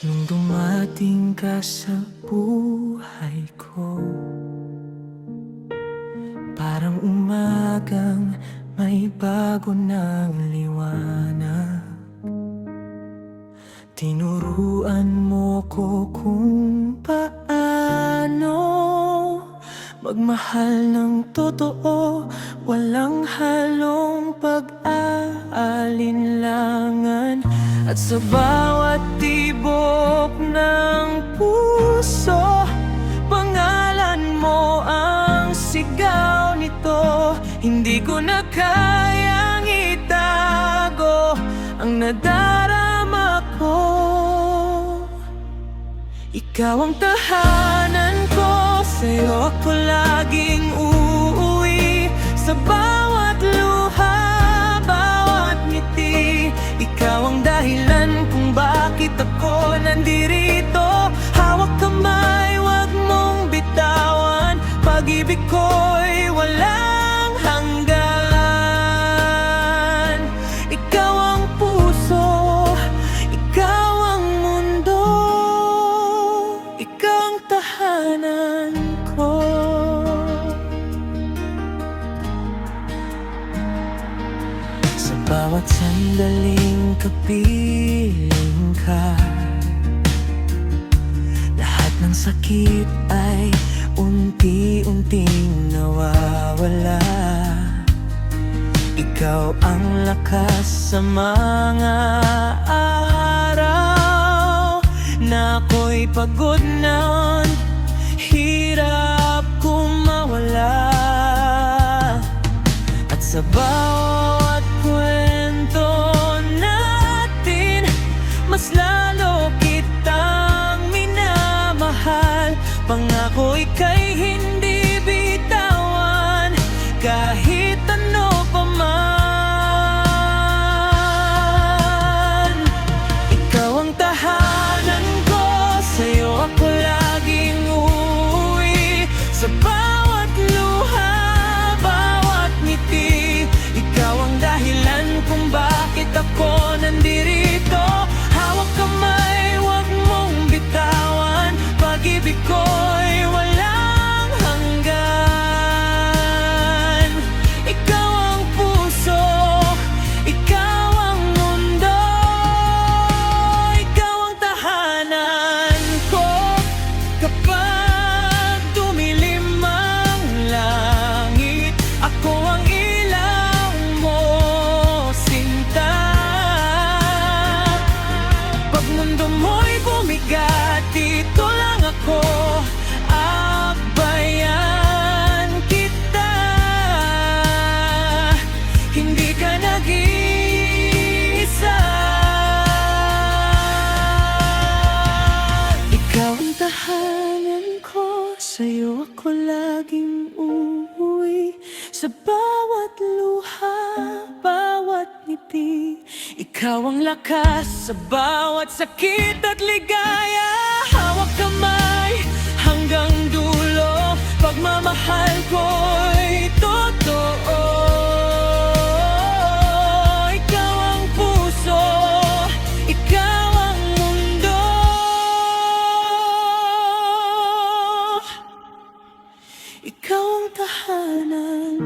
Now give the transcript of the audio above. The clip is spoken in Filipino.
Nung dumating ka sa buhay ko, parang umagang may bago ng liwanag. Tinuruan mo ko kung paano magmahal ng totoo, walang halong pag-aalinlangan. At sa bawat tibok ng puso, pangalan mo ang sigaw nito. Hindi ko na kayang itago ang nadarama ko. Ikaw ang tahanan ko, sa'yo ako laging uuwi. Sa bawat luha, bawat ngiti, ikaw ang dahilan kung bakit ako nandirito. Hawak kamay, wag mong bitawan, pag-ibig ko'y walang hanggan. Ikaw ang puso, ikaw ang mundo, ikaw ang tahanan ko. Sa bawat sandaling kapiling ka, lahat ng sakit ay unti-unting nawawala. Ikaw ang lakas sa mga araw na ako'y pagod na, hirap kong mawala. At sa bawat kwento natin, mas lalo kitang minamahal. Pangako ika'y hindi bitawan, kahit ano pa man. Ikaw ang tahanan ko, sa'yo ako laging uuwi. Sa bawat luha, bawat ngiti, ikaw ang dahilan kung bakit ako nandirito. Hawak kamay, wag mong bitawan, pag-ibig ko'y walang hanggan. Ikaw ang puso, ikaw ang mundo, ikaw ang tahanan ko. Kapag dumilim ang langit, ako ang ilaw mo, sinta. Pag mundo mo'y bumigat, dito lang ako, akbayan kita. Hindi ka nag-iisa. Ikaw ang tahanan ko, sa'yo ako laging uuwi. Sa bawat luha, bawat ngiti, ikaw ang lakas sa bawat sakit at ligaya. Hawak kamay hanggang dulo, pagmamahal ko'y totoo. Ikaw ang puso, ikaw ang mundo, ikaw ang tahanan